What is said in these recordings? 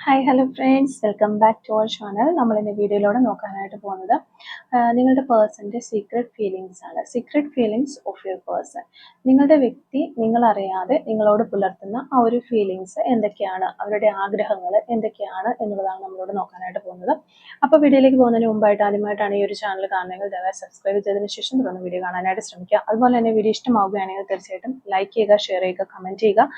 Hi hello friends, welcome back to our channel. നമ്മൾ ഇന്ന് വീഡിയോയിലൂടെ നോക്കാനായിട്ട് പോകുന്നത് നിങ്ങളുടെ പേഴ്സൻ്റെ സീക്രട്ട് ഫീലിങ്സ് ആണ്. Secret feelings of your person. നിങ്ങളുടെ വ്യക്തി നിങ്ങളറിയാതെ നിങ്ങളോട് പുലർത്തുന്ന ആ ഒരു ഫീലിങ്സ് എന്തൊക്കെയാണ്, അവരുടെ ആഗ്രഹങ്ങൾ എന്തൊക്കെയാണ് എന്നുള്ളതാണ് നമ്മളോട് നോക്കാനായിട്ട് പോകുന്നത്. അപ്പോൾ വീഡിയോയിലേക്ക് പോകുന്നതിന് മുമ്പായിട്ട് ആദ്യമായിട്ടാണ് ഈ ഒരു ചാനൽ കാണുന്നതെങ്കിൽ ദയവായി സബ്സ്ക്രൈബ് ചെയ്തതിന് ശേഷം തുടർന്ന് വീഡിയോ കാണാനായിട്ട് ശ്രമിക്കുക. അതുപോലെ തന്നെ വീഡിയോ ഇഷ്ടമാവുകയാണെങ്കിൽ തീർച്ചയായിട്ടും ലൈക്ക് ചെയ്യുക, ഷെയർ ചെയ്യുക, കമൻറ്റ് ചെയ്യുക.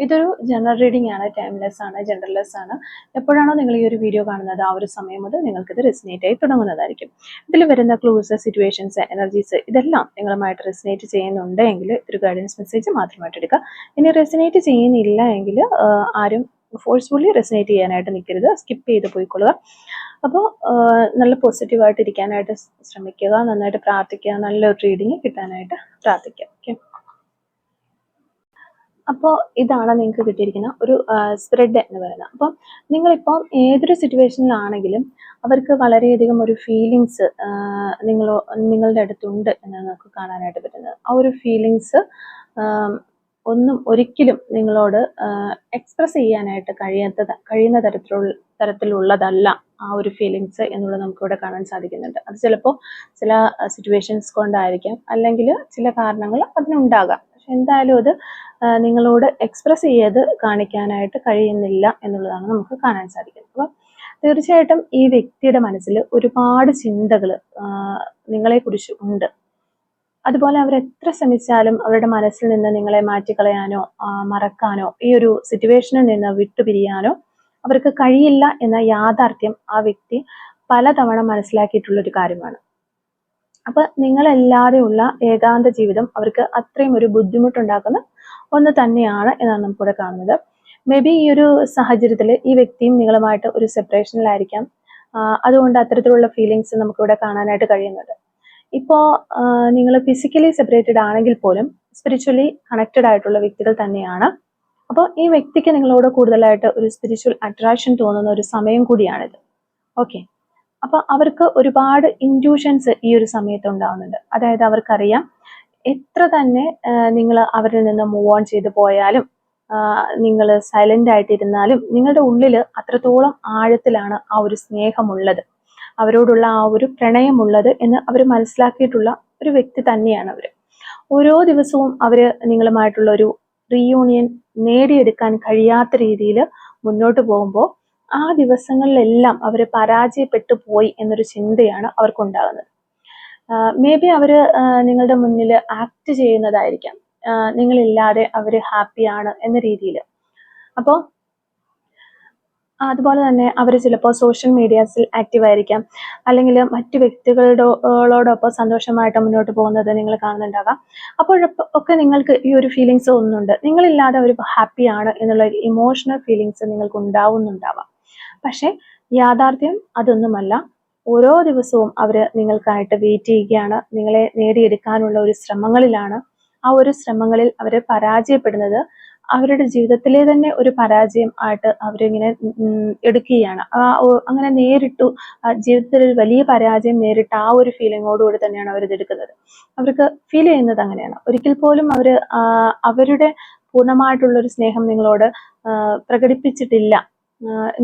ഇതൊരു ജനറൽ റീഡിംഗ് ആണ്, ടൈംലെസ് ആണ്, ജനറൽലെസ് ആണ്. എപ്പോഴാണോ നിങ്ങൾ ഈ ഒരു വീഡിയോ കാണുന്നത് ആ ഒരു സമയം മുതൽ നിങ്ങൾക്കിത് റെസിനേറ്റ് ആയി തുടങ്ങുന്നതായിരിക്കും. ഇതിൽ വരുന്ന ക്ലൂസ്, സിറ്റുവേഷൻസ്, എനർജീസ് ഇതെല്ലാം നിങ്ങളുമായിട്ട് റെസിനേറ്റ് ചെയ്യുന്നുണ്ടെങ്കിൽ ഒരു ഗൈഡൻസ് മെസ്സേജ് മാത്രമായിട്ട് എടുക്കുക. ഇനി റെസിനേറ്റ് ചെയ്യുന്നില്ല എങ്കിൽ ആരും ഫോഴ്സ്ഫുള്ളി റെസിനേറ്റ് ചെയ്യാനായിട്ട് നിൽക്കരുത്, സ്കിപ്പ് ചെയ്ത് പോയിക്കൊള്ളുക. അപ്പോൾ നല്ല പോസിറ്റീവായിട്ട് ഇരിക്കാനായിട്ട് ശ്രമിക്കുക, നന്നായിട്ട് പ്രാർത്ഥിക്കുക, നല്ലൊരു റീഡിങ് കിട്ടാനായിട്ട് പ്രാർത്ഥിക്കുക. ഓക്കെ, അപ്പോൾ ഇതാണ് നിങ്ങൾക്ക് കിട്ടിയിരിക്കുന്ന ഒരു സ്പ്രെഡ് എന്ന് പറയുന്നത്. അപ്പം നിങ്ങളിപ്പോൾ ഏതൊരു സിറ്റുവേഷനിലാണെങ്കിലും അവർക്ക് വളരെയധികം ഒരു ഫീലിങ്സ് നിങ്ങളുടെ അടുത്തുണ്ട് എന്നാണ് നമുക്ക് കാണാനായിട്ട് പറ്റുന്നത്. ആ ഒരു ഫീലിങ്സ് ഒന്നും ഒരിക്കലും നിങ്ങളോട് എക്സ്പ്രസ് ചെയ്യാനായിട്ട് കഴിയുന്ന തരത്തിലുള്ളതല്ല ആ ഒരു ഫീലിങ്സ് എന്നുള്ളത് നമുക്കിവിടെ കാണാൻ സാധിക്കുന്നുണ്ട്. അത് ചിലപ്പോൾ ചില സിറ്റുവേഷൻസ് കൊണ്ടായിരിക്കാം, അല്ലെങ്കിൽ ചില കാരണങ്ങൾ അതിനുണ്ടാകാം. പക്ഷെ എന്തായാലും അത് നിങ്ങളോട് എക്സ്പ്രസ് ചെയ്ത് കാണിക്കാനായിട്ട് കഴിയുന്നില്ല എന്നുള്ളതാണ് നമുക്ക് കാണാൻ സാധിക്കുന്നത്. അപ്പം തീർച്ചയായിട്ടും ഈ വ്യക്തിയുടെ മനസ്സിൽ ഒരുപാട് ചിന്തകൾ നിങ്ങളെക്കുറിച്ച് ഉണ്ട്. അതുപോലെ അവർ എത്ര ശ്രമിച്ചാലും അവരുടെ മനസ്സിൽ നിന്ന് നിങ്ങളെ മാറ്റിക്കളയാനോ മറക്കാനോ ഈ ഒരു സിറ്റുവേഷനിൽ നിന്ന് വിട്ടുപിരിയാനോ അവർക്ക് കഴിയില്ല എന്ന യാഥാർത്ഥ്യം ആ വ്യക്തി പലതവണ മനസ്സിലാക്കിയിട്ടുള്ളൊരു കാര്യമാണ്. അപ്പൊ നിങ്ങളല്ലാതെയുള്ള ഏകാന്ത ജീവിതം അവർക്ക് അത്രയും ഒരു ബുദ്ധിമുട്ടുണ്ടാക്കുന്ന ഒന്ന് തന്നെയാണ് എന്നാണ് നമുക്കിവിടെ കാണുന്നത്. മേ ബി ഈ ഒരു സാഹചര്യത്തിൽ ഈ വ്യക്തിയും നിങ്ങളുമായിട്ട് ഒരു സെപ്പറേഷനിലായിരിക്കാം. അതുകൊണ്ട് അത്തരത്തിലുള്ള ഫീലിങ്സ് നമുക്കിവിടെ കാണാനായിട്ട് കഴിയുന്നുണ്ട്. ഇപ്പോൾ നിങ്ങൾ ഫിസിക്കലി സെപ്പറേറ്റഡ് ആണെങ്കിൽ പോലും സ്പിരിച്വലി കണക്റ്റഡ് ആയിട്ടുള്ള വ്യക്തികൾ തന്നെയാണ്. അപ്പോൾ ഈ വ്യക്തിക്ക് നിങ്ങളോട് കൂടുതലായിട്ട് ഒരു സ്പിരിച്വൽ അട്രാക്ഷൻ തോന്നുന്ന ഒരു സമയം കൂടിയാണിത്. ഓക്കെ, അപ്പൊ അവർക്ക് ഒരുപാട് ഇൻറ്റ്യൂഷൻസ് ഈ ഒരു സമയത്ത് ഉണ്ടാവുന്നുണ്ട്. അതായത് അവർക്കറിയാം എത്ര തന്നെ നിങ്ങൾ അവരിൽ നിന്ന് മൂവ് ഓൺ ചെയ്ത് പോയാലും, നിങ്ങൾ സൈലന്റ് ആയിട്ടിരുന്നാലും നിങ്ങളുടെ ഉള്ളിൽ അത്രത്തോളം ആഴത്തിലാണ് ആ ഒരു സ്നേഹമുള്ളത്, അവരോടുള്ള ആ ഒരു പ്രണയമുള്ളത് എന്ന് അവർ മനസ്സിലാക്കിയിട്ടുള്ള ഒരു വ്യക്തി തന്നെയാണ് അവർ. ഓരോ ദിവസവും അവർ നിങ്ങളുമായിട്ടുള്ള ഒരു റീയൂണിയൻ നേടിയെടുക്കാൻ കഴിയാത്ത രീതിയിൽ മുന്നോട്ട് പോകുമ്പോൾ ആ ദിവസങ്ങളിലെല്ലാം അവർ പരാജയപ്പെട്ടു പോയി എന്നൊരു ചിന്തയാണ് അവർക്കുണ്ടാകുന്നത്. മേ ബി അവർ നിങ്ങളുടെ മുന്നിൽ ആക്ട് ചെയ്യുന്നതായിരിക്കാം, നിങ്ങളില്ലാതെ അവർ ഹാപ്പിയാണ് എന്ന രീതിയിൽ. അപ്പോൾ അതുപോലെ തന്നെ അവർ ചിലപ്പോൾ സോഷ്യൽ മീഡിയാസിൽ ആക്റ്റീവ് ആയിരിക്കാം, അല്ലെങ്കിൽ മറ്റു വ്യക്തികളോടൊപ്പം സന്തോഷമായിട്ട് മുന്നോട്ട് പോകുന്നത് നിങ്ങൾ കാണുന്നുണ്ടാകാം. അപ്പോഴൊക്കെ നിങ്ങൾക്ക് ഈ ഒരു ഫീലിങ്സ് ഒന്നുണ്ട്, നിങ്ങളില്ലാതെ അവർ ഹാപ്പിയാണ് എന്നുള്ള ഇമോഷണൽ ഫീലിങ്സ് നിങ്ങൾക്ക് ഉണ്ടാവുന്നുണ്ടാവാം. പക്ഷെ യാഥാർത്ഥ്യം അതൊന്നുമല്ല. ഓരോ ദിവസവും അവർ നിങ്ങൾക്കായിട്ട് വെയിറ്റ് ചെയ്യുകയാണ്, നിങ്ങളെ നേടിയെടുക്കാനുള്ള ഒരു ശ്രമങ്ങളിലാണ്. ആ ഒരു ശ്രമങ്ങളിൽ അവർ പരാജയപ്പെടുന്നത് അവരുടെ ജീവിതത്തിലെ തന്നെ ഒരു പരാജയം ആയിട്ട് അവരിങ്ങനെ എടുക്കുകയാണ്. അങ്ങനെ നേരിട്ടു ജീവിതത്തിൽ ഒരു വലിയ പരാജയം നേരിട്ട ആ ഒരു ഫീലിങ്ങോടുകൂടി തന്നെയാണ് അവർ ഇതെടുക്കുന്നത്. അവർക്ക് ഫീൽ ചെയ്യുന്നത് അങ്ങനെയാണ്. ഒരിക്കൽ പോലും അവരുടെ പൂർണ്ണമായിട്ടുള്ളൊരു സ്നേഹം നിങ്ങളോട് പ്രകടിപ്പിച്ചിട്ടില്ല.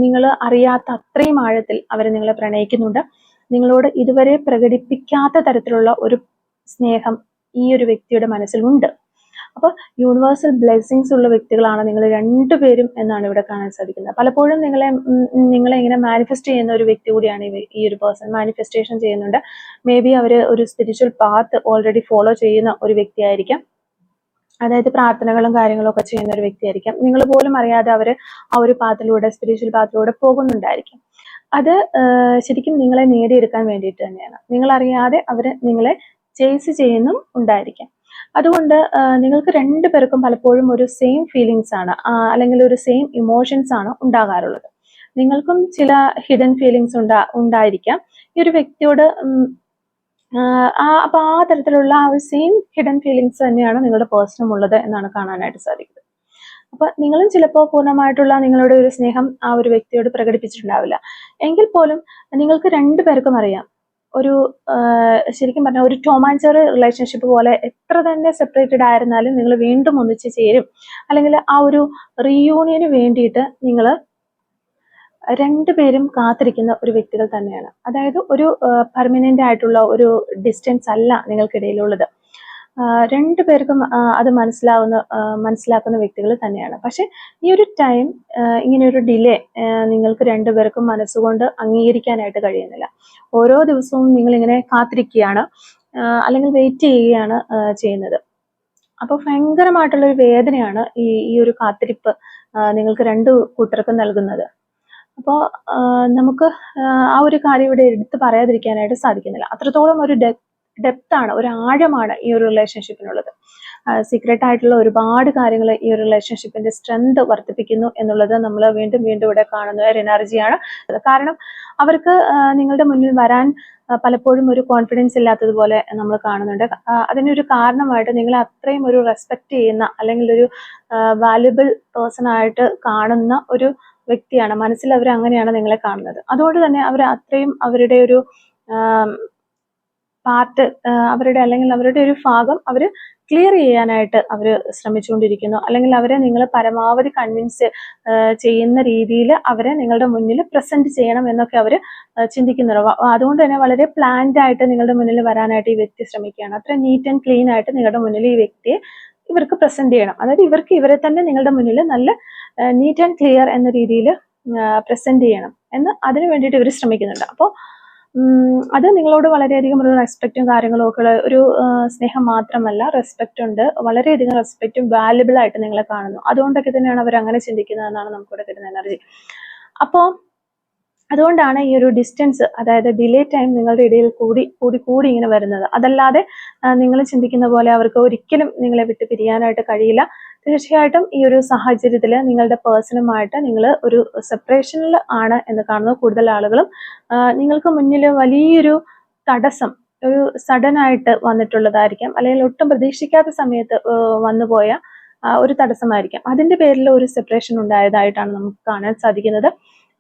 നിങ്ങൾ അറിയാത്ത അത്രയും ആഴത്തിൽ അവർ നിങ്ങളെ പ്രണയിക്കുന്നുണ്ട്. നിങ്ങളോട് ഇതുവരെ പ്രകടിപ്പിക്കാത്ത തരത്തിലുള്ള ഒരു സ്നേഹം ഈ ഒരു വ്യക്തിയുടെ മനസ്സിലുണ്ട്. അപ്പോൾ യൂണിവേഴ്സൽ ബ്ലെസ്സിങ്സ് ഉള്ള വ്യക്തികളാണ് നിങ്ങൾ രണ്ടുപേരും എന്നാണ് ഇവിടെ കാണാൻ സാധിക്കുന്നത്. പലപ്പോഴും നിങ്ങളെ ഇങ്ങനെ മാനിഫെസ്റ്റ് ചെയ്യുന്ന ഒരു വ്യക്തി കൂടിയാണ് ഈ ഒരു പേഴ്സൺ. മാനിഫെസ്റ്റേഷൻ ചെയ്യുന്നുണ്ട്. മേ ബി അവർ ഒരു സ്പിരിച്വൽ പാത്ത് ഓൾറെഡി ഫോളോ ചെയ്യുന്ന ഒരു വ്യക്തിയായിരിക്കാം. അതായത് പ്രാർത്ഥനകളും കാര്യങ്ങളും ഒക്കെ ചെയ്യുന്ന ഒരു വ്യക്തിയായിരിക്കാം. നിങ്ങൾ പോലും അറിയാതെ അവർ ആ ഒരു പാത്തിലൂടെ, സ്പിരിച്വൽ പാത്തിലൂടെ പോകുന്നുണ്ടായിരിക്കും. അത് ശരിക്കും നിങ്ങളെ നേടിയെടുക്കാൻ വേണ്ടിയിട്ട് തന്നെയാണ്. നിങ്ങളറിയാതെ അവർ നിങ്ങളെ ചേസ് ചെയ്യുന്നും ഉണ്ടായിരിക്കാം. അതുകൊണ്ട് നിങ്ങൾക്ക് രണ്ടുപേർക്കും പലപ്പോഴും ഒരു സെയിം ഫീലിങ്സ് ആണ്, അല്ലെങ്കിൽ ഒരു സെയിം ഇമോഷൻസ് ആണ് ഉണ്ടാകാറുള്ളത്. നിങ്ങൾക്കും ചില ഹിഡൻ ഫീലിങ്സ് ഉണ്ടായിരിക്കാം ഈ ഒരു വ്യക്തിയോട്. അപ്പൊ ആ തരത്തിലുള്ള ആ ഒരു സെയിം ഹിഡൻ ഫീലിങ്സ് തന്നെയാണ് നിങ്ങളുടെ പേഴ്സണും ഉള്ളത് എന്നാണ് കാണാനായിട്ട് സാധിക്കുന്നത്. അപ്പൊ നിങ്ങളും ചിലപ്പോൾ പൂർണ്ണമായിട്ടുള്ള നിങ്ങളുടെ ഒരു സ്നേഹം ആ ഒരു വ്യക്തിയോട് പ്രകടിപ്പിച്ചിട്ടുണ്ടാവില്ല. എങ്കിൽ പോലും നിങ്ങൾക്ക് രണ്ടുപേർക്കും അറിയാം, ഒരു ശരിക്കും പറഞ്ഞാൽ ഒരു ടോം ആൻഡ് ജെറി റിലേഷൻഷിപ്പ് പോലെ എത്ര തന്നെ സെപ്പറേറ്റഡ് ആയിരുന്നാലും നിങ്ങൾ വീണ്ടും ഒന്നിച്ച് ചേരും, അല്ലെങ്കിൽ ആ ഒരു റീയൂണിയന് വേണ്ടിയിട്ട് നിങ്ങൾ രണ്ടുപേരും കാത്തിരിക്കുന്ന ഒരു വ്യക്തികൾ തന്നെയാണ്. അതായത് ഒരു പെർമനന്റ് ആയിട്ടുള്ള ഒരു ഡിസ്റ്റൻസ് അല്ല നിങ്ങൾക്കിടയിലുള്ളത്. രണ്ടുപേർക്കും അത് മനസ്സിലാക്കുന്ന വ്യക്തികൾ തന്നെയാണ്. പക്ഷെ ഈ ഒരു ടൈം, ഇങ്ങനെ ഒരു ഡിലേ നിങ്ങൾക്ക് രണ്ടുപേർക്കും മനസ്സുകൊണ്ട് അംഗീകരിക്കാനായിട്ട് കഴിയുന്നില്ല. ഓരോ ദിവസവും നിങ്ങൾ ഇങ്ങനെ കാത്തിരിക്കുകയാണ്, അല്ലെങ്കിൽ വെയിറ്റ് ചെയ്യുകയാണ് ചെയ്യുന്നത്. അപ്പോൾ ഭയങ്കരമായിട്ടുള്ളൊരു വേദനയാണ് ഈ ഒരു കാത്തിരിപ്പ് നിങ്ങൾക്ക് രണ്ടു കൂട്ടർക്കും നൽകുന്നത്. അപ്പോൾ നമുക്ക് ആ ഒരു കാര്യം ഇവിടെ എടുത്ത് പറയാതിരിക്കാനായിട്ട് സാധിക്കുന്നില്ല. അത്രത്തോളം ഒരു ഡെപ്താണ്, ഒരു ആഴമാണ് ഈ ഒരു റിലേഷൻഷിപ്പിനുള്ളത്. സീക്രട്ട് ആയിട്ടുള്ള ഒരുപാട് കാര്യങ്ങൾ ഈ ഒരു റിലേഷൻഷിപ്പിന്റെ സ്ട്രെങ്ത് വർദ്ധിപ്പിക്കുന്നു എന്നുള്ളത് നമ്മൾ വീണ്ടും വീണ്ടും ഇവിടെ കാണുന്ന ഒരു എനർജിയാണ്. കാരണം അവർക്ക് നിങ്ങളുടെ മുന്നിൽ വരാൻ പലപ്പോഴും ഒരു കോൺഫിഡൻസ് ഇല്ലാത്തതുപോലെ നമ്മൾ കാണുന്നുണ്ട്. അതിനൊരു കാരണമായിട്ട് നിങ്ങളെ അത്രയും ഒരു റെസ്പെക്ട് ചെയ്യുന്ന, അല്ലെങ്കിൽ ഒരു വാല്യുബിൾ പേഴ്സൺ ആയിട്ട് കാണുന്ന ഒരു വ്യക്തിയാണ്. മനസ്സിൽ അവർ അങ്ങനെയാണ് നിങ്ങളെ കാണുന്നത്. അതുകൊണ്ട് തന്നെ അവർ അത്രയും അവരുടെ ഒരു പാർട്ട്, അല്ലെങ്കിൽ അവരുടെ ഒരു ഭാഗം അവർ ക്ലിയർ ചെയ്യാനായിട്ട് അവർ ശ്രമിച്ചുകൊണ്ടിരിക്കുന്നു. അല്ലെങ്കിൽ അവരെ നിങ്ങൾ പരമാവധി കൺവിൻസ് ചെയ്യുന്ന രീതിയിൽ അവരെ നിങ്ങളുടെ മുന്നിൽ പ്രസന്റ് ചെയ്യണം എന്നൊക്കെ അവർ ചിന്തിക്കുന്നുണ്ട്. അതുകൊണ്ട് തന്നെ വളരെ പ്ലാൻഡ് ആയിട്ട് നിങ്ങളുടെ മുന്നിൽ വരാനായിട്ട് ഈ വ്യക്തി ശ്രമിക്കുകയാണ്. അത്ര നീറ്റ് ആൻഡ് ക്ലീൻ ആയിട്ട് നിങ്ങളുടെ മുന്നിൽ ഈ വ്യക്തിയെ ഇവർക്ക് പ്രസന്റ് ചെയ്യണം. അതായത് ഇവർക്ക് ഇവരെ തന്നെ നിങ്ങളുടെ മുന്നിൽ നല്ല നീറ്റ് ആൻഡ് ക്ലിയർ എന്ന രീതിയിൽ പ്രസന്റ് ചെയ്യണം എന്ന് അതിനു വേണ്ടിയിട്ട് ഇവർ ശ്രമിക്കുന്നുണ്ട്. അപ്പോൾ അത് നിങ്ങളോട് വളരെയധികം ഒരു റെസ്പെക്റ്റും കാര്യങ്ങളും ഒക്കെ ഒരു സ്നേഹം മാത്രമല്ല, റെസ്പെക്റ്റ് ഉണ്ട്, വളരെയധികം റെസ്പെക്റ്റും വാല്യുബിൾ ആയിട്ട് നിങ്ങളെ കാണുന്നു. അതുകൊണ്ടൊക്കെ തന്നെയാണ് അവർ അങ്ങനെ ചിന്തിക്കുന്നതെന്നാണ് നമുക്കിവിടെ കിട്ടുന്ന എനർജി. അപ്പോൾ അതുകൊണ്ടാണ് ഈ ഒരു ഡിസ്റ്റൻസ്, അതായത് ഡിലേ ടൈം നിങ്ങളുടെ ഇടയിൽ കൂടി ഇങ്ങനെ വരുന്നത്. അതല്ലാതെ നിങ്ങൾ ചിന്തിക്കുന്ന പോലെ അവർക്ക് ഒരിക്കലും നിങ്ങളെ വിട്ട് പിരിയാനായിട്ട് കഴിയില്ല. തീർച്ചയായിട്ടും ഈ ഒരു സാഹചര്യത്തിൽ നിങ്ങളുടെ പേഴ്സണുമായിട്ട് നിങ്ങൾ ഒരു സെപ്പറേഷനിൽ ആണ് എന്ന് കാണുന്നു. കൂടുതൽ ആളുകളും നിങ്ങൾക്ക് മുന്നിൽ വലിയൊരു തടസ്സം ഒരു സഡൻ ആയിട്ട് വന്നിട്ടുള്ളതായിരിക്കാം, അല്ലെങ്കിൽ ഒട്ടും പ്രതീക്ഷിക്കാത്ത സമയത്ത് വന്നുപോയ ഒരു തടസ്സമായിരിക്കാം. അതിന്റെ പേരിൽ ഒരു സെപ്പറേഷൻ ഉണ്ടായതായിട്ടാണ് നമുക്ക് കാണാൻ സാധിക്കുന്നത്.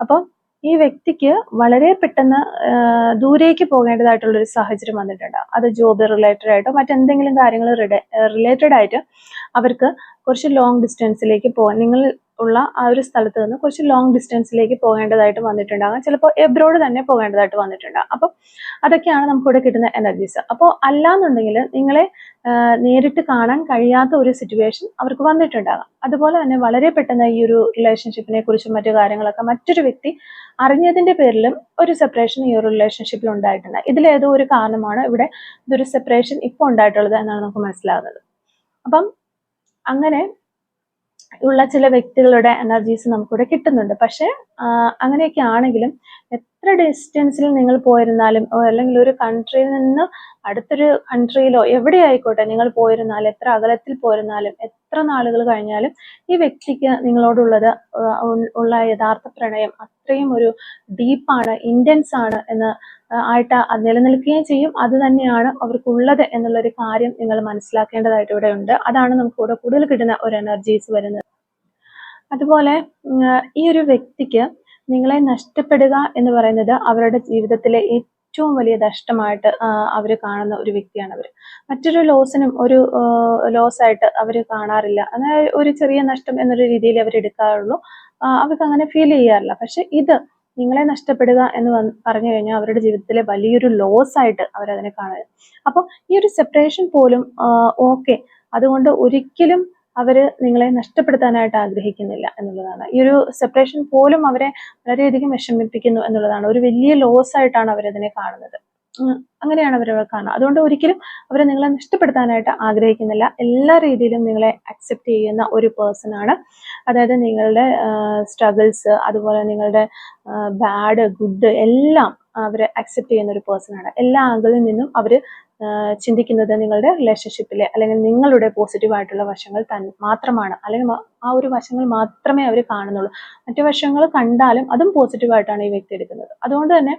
അപ്പം ഈ വ്യക്തിക്ക് വളരെ പെട്ടെന്ന് ദൂരേക്ക് പോകേണ്ടതായിട്ടുള്ളൊരു സാഹചര്യം വന്നിട്ടുണ്ട്. അത് ജോബ് റിലേറ്റഡ് ആയിട്ടോ മറ്റെന്തെങ്കിലും കാര്യങ്ങൾ റിലേറ്റഡ് ആയിട്ട് അവർക്ക് കുറച്ച് ലോങ് ഡിസ്റ്റൻസിലേക്ക് പോകാൻ, നിങ്ങൾ ഉള്ള ആ ഒരു സ്ഥലത്ത് നിന്ന് കുറച്ച് ലോങ് ഡിസ്റ്റൻസിലേക്ക് പോകേണ്ടതായിട്ട് വന്നിട്ടുണ്ടാകാം. ചിലപ്പോൾ എബ്രോഡ് തന്നെ പോകേണ്ടതായിട്ട് വന്നിട്ടുണ്ടാകും. അപ്പം അതൊക്കെയാണ് നമുക്കിവിടെ കിട്ടുന്ന എനർജീസ്. അപ്പോൾ അല്ലാന്നുണ്ടെങ്കിൽ നിങ്ങളെ നേരിട്ട് കാണാൻ കഴിയാത്ത ഒരു സിറ്റുവേഷൻ അവർക്ക് വന്നിട്ടുണ്ടാകാം. അതുപോലെ തന്നെ വളരെ പെട്ടെന്ന് ഈ ഒരു റിലേഷൻഷിപ്പിനെ കുറിച്ചും മറ്റു കാര്യങ്ങളൊക്കെ മറ്റൊരു വ്യക്തി അറിഞ്ഞതിന്റെ പേരിലും ഒരു സെപ്പറേഷൻ ഈ ഒരു റിലേഷൻഷിപ്പിൽ ഉണ്ടായിട്ടുണ്ട്. ഇതിലേതോ ഒരു കാരണമാണ് ഇവിടെ ഇതൊരു സെപ്പറേഷൻ ഇപ്പോൾ ഉണ്ടായിട്ടുള്ളത് എന്നാണ് നമുക്ക് മനസ്സിലാകുന്നത്. അപ്പം അങ്ങനെ ഉള്ള ചില വ്യക്തികളുടെ എനർജീസ് നമുക്കിവിടെ കിട്ടുന്നുണ്ട്. പക്ഷെ അങ്ങനെയൊക്കെ ആണെങ്കിലും എത്ര ഡിസ്റ്റൻസിൽ നിങ്ങൾ പോയിരുന്നാലും, അല്ലെങ്കിൽ ഒരു കൺട്രിയിൽ നിന്ന് അടുത്തൊരു കൺട്രിയിലോ എവിടെ ആയിക്കോട്ടെ നിങ്ങൾ പോയിരുന്നാലും, എത്ര അകലത്തിൽ പോയിരുന്നാലും, എത്ര നാളുകൾ കഴിഞ്ഞാലും ഈ വ്യക്തിക്ക് നിങ്ങളോടുള്ളത് ഉള്ള യഥാർത്ഥ പ്രണയം അത്രയും ഒരു ഡീപ്പാണ്, ഇന്റൻസ് ആണ് എന്ന് ആയിട്ട് നിലനിൽക്കുകയും ചെയ്യും. അത് തന്നെയാണ് അവർക്കുള്ളത് എന്നുള്ളൊരു കാര്യം നിങ്ങൾ മനസ്സിലാക്കേണ്ടതായിട്ട് ഇവിടെ ഉണ്ട്. അതാണ് നമുക്ക് ഇവിടെ കൂടുതൽ കിട്ടുന്ന ഒരു എനർജീസ് വരുന്നത്. അതുപോലെ ഈ ഒരു വ്യക്തിക്ക് നിങ്ങളെ നഷ്ടപ്പെടുക എന്ന് പറയുന്നത് അവരുടെ ജീവിതത്തിലെ ഏറ്റവും വലിയ നഷ്ടമായിട്ട് അവർ കാണുന്ന ഒരു വ്യക്തിയാണ് അവർ. മറ്റൊരു ലോസിനും ഒരു ലോസ് ആയിട്ട് അവർ കാണാറില്ല. അതായത് ഒരു ചെറിയ നഷ്ടം എന്നൊരു രീതിയിൽ അവർ എടുക്കാറുള്ളൂ. അവർക്ക് അങ്ങനെ ഫീൽ ചെയ്യാറില്ല. പക്ഷെ ഇത് നിങ്ങളെ നഷ്ടപ്പെടുക എന്ന് പറഞ്ഞു കഴിഞ്ഞാൽ അവരുടെ ജീവിതത്തിലെ വലിയൊരു ലോസ് ആയിട്ട് അവരതിനെ കാണുന്നത്. അപ്പോൾ ഈ ഒരു സെപ്പറേഷൻ പോലും ഓക്കെ, അതുകൊണ്ട് ഒരിക്കലും അവര് നിങ്ങളെ നഷ്ടപ്പെടുത്താനായിട്ട് ആഗ്രഹിക്കുന്നില്ല എന്നുള്ളതാണ്. ഈ ഒരു സെപ്പറേഷൻ പോലും അവരെ വളരെയധികം വിഷമിപ്പിക്കുന്നു എന്നുള്ളതാണ്. ഒരു വലിയ ലോസ് ആയിട്ടാണ് അവരതിനെ കാണുന്നത്. അങ്ങനെയാണ് അവർ കാണുന്നത്. അതുകൊണ്ട് ഒരിക്കലും അവരെ നിങ്ങളെ നഷ്ടപ്പെടുത്താനായിട്ട് ആഗ്രഹിക്കുന്നില്ല. എല്ലാ രീതിയിലും നിങ്ങളെ അക്സെപ്റ്റ് ചെയ്യുന്ന ഒരു പേഴ്സൺ ആണ്. അതായത് നിങ്ങളുടെ സ്ട്രഗിൾസ്, അതുപോലെ നിങ്ങളുടെ ബാഡ് ഗുഡ് എല്ലാം അവരെ അക്സെപ്റ്റ് ചെയ്യുന്ന ഒരു പേഴ്സൺ ആണ്. എല്ലാ ആംഗിളിൽ നിന്നും അവർ ചിന്തിക്കുന്നത് നിങ്ങളുടെ റിലേഷൻഷിപ്പിലെ അല്ലെങ്കിൽ നിങ്ങളുടെ പോസിറ്റീവ് ആയിട്ടുള്ള വശങ്ങൾ മാത്രമാണ്, അല്ലെങ്കിൽ ആ ഒരു വശങ്ങൾ മാത്രമേ അവർ കാണുന്നുള്ളൂ. മറ്റു വശങ്ങൾ കണ്ടാലും അതും പോസിറ്റീവായിട്ടാണ് ഈ വ്യക്തി എടുക്കുന്നത്. അതുകൊണ്ട് തന്നെ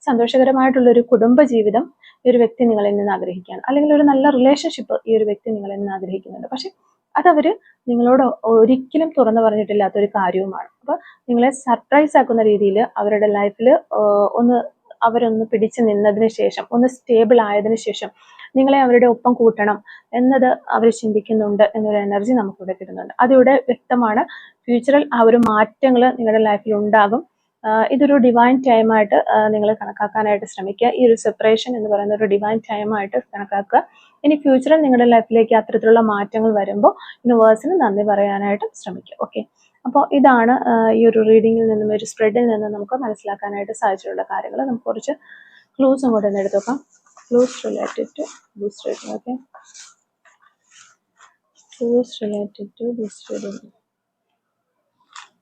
സന്തോഷകരമായിട്ടുള്ള ഒരു കുടുംബ ജീവിതം ഈ ഒരു വ്യക്തി നിങ്ങളിൽ നിന്ന് ആഗ്രഹിക്കുകയാണ്, അല്ലെങ്കിൽ ഒരു നല്ല റിലേഷൻഷിപ്പ് ഈ ഒരു വ്യക്തി നിങ്ങളിൽ നിന്ന് ആഗ്രഹിക്കുന്നുണ്ട്. പക്ഷെ അതവര് നിങ്ങളോട് ഒരിക്കലും തുറന്നു പറഞ്ഞിട്ടില്ലാത്തൊരു കാര്യവുമാണ്. അപ്പൊ നിങ്ങളെ സർപ്രൈസ് ആക്കുന്ന രീതിയിൽ അവരുടെ ലൈഫിൽ അവരൊന്ന് പിടിച്ചു നിന്നതിന് ശേഷം, ഒന്ന് സ്റ്റേബിൾ ആയതിനു ശേഷം നിങ്ങളെ അവരുടെ ഒപ്പം കൂട്ടണം എന്നത് അവർ ചിന്തിക്കുന്നുണ്ട് എന്നൊരു എനർജി നമുക്കിവിടെ കിട്ടുന്നുണ്ട്. അതിവിടെ വ്യക്തമാണ്. ഫ്യൂച്ചറിൽ ആ ഒരു മാറ്റങ്ങൾ നിങ്ങളുടെ ലൈഫിൽ ഉണ്ടാകും. ഇതൊരു ഡിവൈൻ ടൈമായിട്ട് നിങ്ങൾ കണക്കാക്കാനായിട്ട് ശ്രമിക്കുക. ഈ ഒരു സെപ്പറേഷൻ എന്ന് പറയുന്ന ഒരു ഡിവൈൻ ടൈമായിട്ട് കണക്കാക്കുക. ഇനി ഫ്യൂച്ചറിൽ നിങ്ങളുടെ ലൈഫിലേക്ക് അത്തരത്തിലുള്ള മാറ്റങ്ങൾ വരുമ്പോൾ യൂണിവേഴ്സിന് നന്ദി പറയാനായിട്ട് ശ്രമിക്കുക. ഓക്കെ, അപ്പോൾ ഇതാണ് ഈ ഒരു റീഡിങ്ങിൽ നിന്നും ഒരു സ്പ്രെഡിൽ നിന്നും നമുക്ക് മനസ്സിലാക്കാനായിട്ട് സാധിച്ചിട്ടുള്ള കാര്യങ്ങൾ. നമുക്ക് കുറച്ച് ക്ലൂസും കൂടെ ഒന്ന് എടുത്ത് നോക്കാം. Clues related to this reading. Okay, clues related to this reading.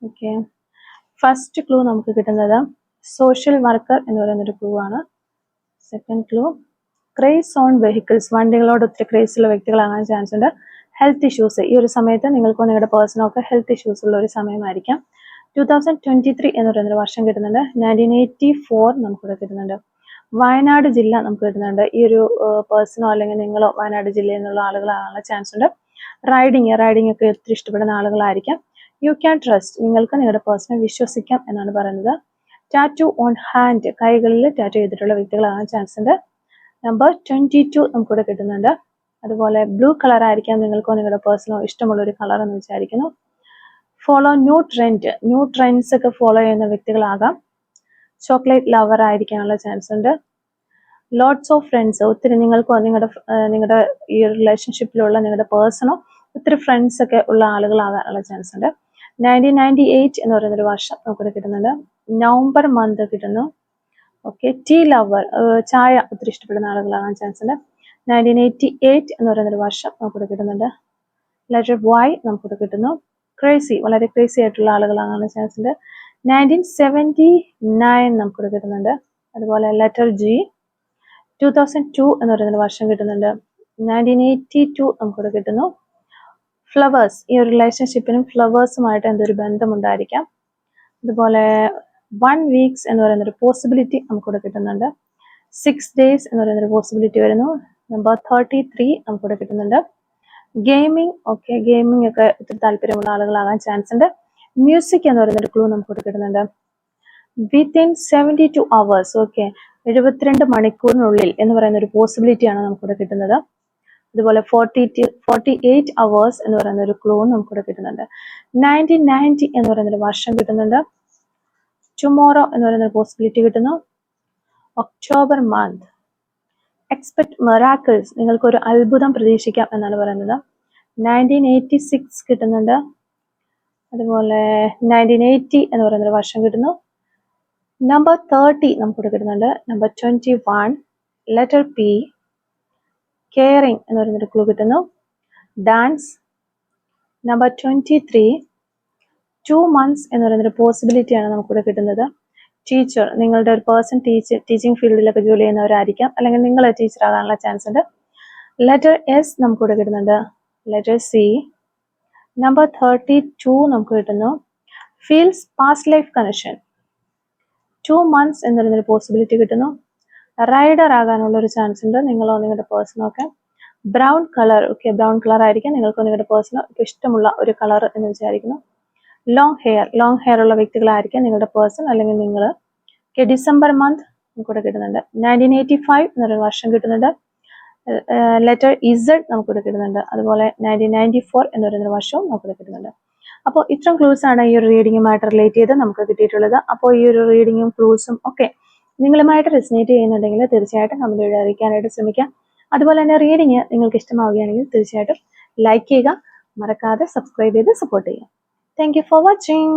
Okay, first clue നമുക്ക് കിട്ടുന്നത് സോഷ്യൽ വർക്കർ എന്ന് പറയുന്നൊരു ക്ലൂ ആണ്. Second clue craze on vehicles, വണ്ടികളോട് ഒത്തിരി ക്രേസ് ഉള്ള വ്യക്തികളാകാൻ ചാൻസ് ഉണ്ട്. ഹെൽത്ത് ഇഷ്യൂസ്, ഈ ഒരു സമയത്ത് നിങ്ങൾക്കോ നിങ്ങളുടെ പേഴ്സണോ ഒക്കെ ഹെൽത്ത് ഇഷ്യൂസ് ഉള്ള ഒരു സമയമായിരിക്കാം. 2023 എന്ന് പറയുന്നൊരു വർഷം കിട്ടുന്നുണ്ട്. 1984 നമുക്കിവിടെ കിട്ടുന്നുണ്ട്. വയനാട് ജില്ല നമുക്ക് കിട്ടുന്നുണ്ട്. ഈ ഒരു പേഴ്സണോ അല്ലെങ്കിൽ നിങ്ങളോ വയനാട് ജില്ലയിൽ നിന്നുള്ള ആളുകളാകാനുള്ള ചാൻസ് ഉണ്ട്. റൈഡിങ് ഒക്കെ ഒത്തിരി ഇഷ്ടപ്പെടുന്ന ആളുകളായിരിക്കാം. യു ക്യാൻ ട്രസ്റ്റ്, നിങ്ങൾക്ക് നിങ്ങളുടെ പേഴ്സണെ വിശ്വസിക്കാം എന്നാണ് പറയുന്നത്. ടാറ്റു ഓൺ ഹാൻഡ്, കൈകളിൽ ടാറ്റു ചെയ്തിട്ടുള്ള വ്യക്തികളാകാൻ ചാൻസ് ഉണ്ട്. നമ്പർ 22 നമുക്കിവിടെ കിട്ടുന്നുണ്ട്. അതുപോലെ ബ്ലൂ കളർ ആയിരിക്കാം നിങ്ങൾക്കോ നിങ്ങളുടെ പേഴ്സണോ ഇഷ്ടമുള്ള ഒരു കളർ എന്ന് വിചാരിക്കുന്നു. ഫോളോ ന്യൂ ട്രെൻഡ്സ് ഒക്കെ ഫോളോ ചെയ്യുന്ന വ്യക്തികളാകാം. ചോക്ലേറ്റ് ലവർ ആയിരിക്കാനുള്ള ചാൻസ് ഉണ്ട്. ലോട്ട്സ് ഓഫ് ഫ്രണ്ട്സ്, ഒത്തിരി നിങ്ങൾക്കോ നിങ്ങളുടെ ഈ റിലേഷൻഷിപ്പിലുള്ള നിങ്ങളുടെ പേഴ്സണോ ഒത്തിരി ഫ്രണ്ട്സ് ഒക്കെ ഉള്ള ആളുകളാകാനുള്ള ചാൻസ് ഉണ്ട്. 1998 എന്ന് പറയുന്നൊരു വർഷം നമുക്കിവിടെ കിട്ടുന്നുണ്ട്. നവംബർ മന്ത് കിട്ടുന്നു. ഓക്കെ, ടീ ലവർ, ചായ ഒത്തിരി ഇഷ്ടപ്പെടുന്ന ആളുകളാകാൻ ചാൻസ് ഉണ്ട്. 1988 എന്ന് പറയുന്നൊരു വർഷം നമുക്കിവിടെ കിട്ടുന്നുണ്ട്. ലെറ്റർ Y നമുക്കിവിടെ കിട്ടുന്നു. ക്രേസി, വളരെ ക്രേസി ആയിട്ടുള്ള ആളുകളാകാൻ ചാൻസ് ഉണ്ട്. 1979 നമുക്കിവിടെ കിട്ടുന്നുണ്ട്. അതുപോലെ ലെറ്റർ G 2002 എന്ന് പറയുന്നൊരു വർഷം കിട്ടുന്നുണ്ട്. 1982 നമുക്കിവിടെ കിട്ടുന്നു. ഫ്ലവേഴ്സ്, ഈ ഒരു റിലേഷൻഷിപ്പിനും ഫ്ലവേഴ്സുമായിട്ട് എന്തൊരു ബന്ധമുണ്ടായിരിക്കാം. അതുപോലെ 1 വീക്സ് എന്ന് പറയുന്നൊരു പോസിബിലിറ്റി നമുക്കിവിടെ കിട്ടുന്നുണ്ട്. 6 days എന്ന് പറയുന്നൊരു പോസിബിലിറ്റി വരുന്നു. നമ്പർ 33 നമുക്കിവിടെ കിട്ടുന്നുണ്ട്. ഗെയിമിംഗ്, ഓക്കെ, ഗെയിമിംഗ് ഒക്കെ ഒത്തിരി താല്പര്യമുള്ള ആളുകളാകാൻ ചാൻസ് ഉണ്ട്. മ്യൂസിക് എന്ന് പറയുന്നൊരു ക്ലൂ നമുക്കിവിടെ കിട്ടുന്നുണ്ട്. വിത്തിൻ 72 hours, ഓക്കെ, 72 മണിക്കൂറിനുള്ളിൽ എന്ന് പറയുന്ന ഒരു പോസിബിലിറ്റിയാണ് നമുക്കിവിടെ കിട്ടുന്നത്. അതുപോലെ 48 hours എന്ന് പറയുന്ന ഒരു ക്ലൂ നമുക്കിവിടെ കിട്ടുന്നുണ്ട്. 1990 എന്ന് പറയുന്ന ഒരു വർഷം കിട്ടുന്നുണ്ട്. ടുമോറോ എന്ന് പറയുന്ന ഒരു പോസിബിലിറ്റി കിട്ടുന്നു. October month. എക്സ്പെക്ട് മിറാക്കിൾസ്, നിങ്ങൾക്കൊരു അത്ഭുതം പ്രതീക്ഷിക്കാം എന്നാണ് പറയുന്നത്. 1986 കിട്ടുന്നുണ്ട്. അതുപോലെ 1980 എന്ന് പറയുന്നൊരു വർഷം കിട്ടുന്നു. നമ്പർ 30 നമുക്കിവിടെ കിട്ടുന്നുണ്ട്. Number 21 letter P. കെയറിംഗ് എന്ന് പറയുന്നൊരു ക്ലൂ കിട്ടുന്നു. ഡാൻസ്. നമ്പർ 23 2 months എന്ന് പറയുന്നൊരു പോസിബിലിറ്റിയാണ് നമുക്കിവിടെ കിട്ടുന്നത്. ടീച്ചർ, നിങ്ങളുടെ ഒരു പേഴ്സൺ ടീച്ചിങ് ഫീൽഡിലൊക്കെ ജോലി ചെയ്യുന്നവരായിരിക്കാം, അല്ലെങ്കിൽ നിങ്ങൾ ടീച്ചർ ആകാനുള്ള ചാൻസ് ഉണ്ട്. ലെറ്റർ S നമുക്കിവിടെ കിട്ടുന്നുണ്ട്. Letter C. നമ്പർ 32 നമുക്ക് കിട്ടുന്നു. Feels past life connection. 2 months എന്ന് പറയുന്നൊരു പോസിബിലിറ്റി കിട്ടുന്നു. റൈഡർ ആകാനുള്ള ഒരു ചാൻസ് ഉണ്ട്, നിങ്ങളോ നിങ്ങളുടെ പേഴ്സണോ ഒക്കെ. Brown colour, okay, brown colour ആയിരിക്കും നിങ്ങൾക്കോ നിങ്ങളുടെ പേഴ്സണോ ഒക്കെ ഇഷ്ടമുള്ള ഒരു കളർ എന്ന് വിചാരിക്കുന്നു. ലോങ് ഹെയർ ഉള്ള വ്യക്തികളായിരിക്കും നിങ്ങളുടെ പേഴ്സൺ അല്ലെങ്കിൽ നിങ്ങൾ. ഓക്കെ, ഡിസംബർ മന്ത് നമുക്കിവിടെ കിട്ടുന്നുണ്ട്. 1985 എന്നൊരു വർഷം കിട്ടുന്നുണ്ട്. ലെറ്റർ Z നമുക്കിവിടെ കിട്ടുന്നുണ്ട്. അതുപോലെ 1994 എന്ന് പറയുന്ന വർഷവും നമുക്കിവിടെ കിട്ടുന്നുണ്ട്. അപ്പോൾ ഇത്രയും ക്ലൂസ് ആണ് ഈ ഒരു റീഡിങ്ങുമായിട്ട് റിലേറ്റ് ചെയ്ത് നമുക്ക് കിട്ടിയിട്ടുള്ളത്. അപ്പോൾ ഈ ഒരു റീഡിങ്ങും ക്ലൂസും ഒക്കെ നിങ്ങളുമായിട്ട് റെസിനേറ്റ് ചെയ്യുന്നുണ്ടെങ്കിൽ തീർച്ചയായിട്ടും കമന്റ് അറിയിക്കാനായിട്ട് ശ്രമിക്കാം. അതുപോലെ തന്നെ റീഡിങ് നിങ്ങൾക്ക് ഇഷ്ടമാവുകയാണെങ്കിൽ തീർച്ചയായിട്ടും ലൈക്ക് ചെയ്യുക, മറക്കാതെ സബ്സ്ക്രൈബ് ചെയ്ത് സപ്പോർട്ട് ചെയ്യുക. Thank you for watching.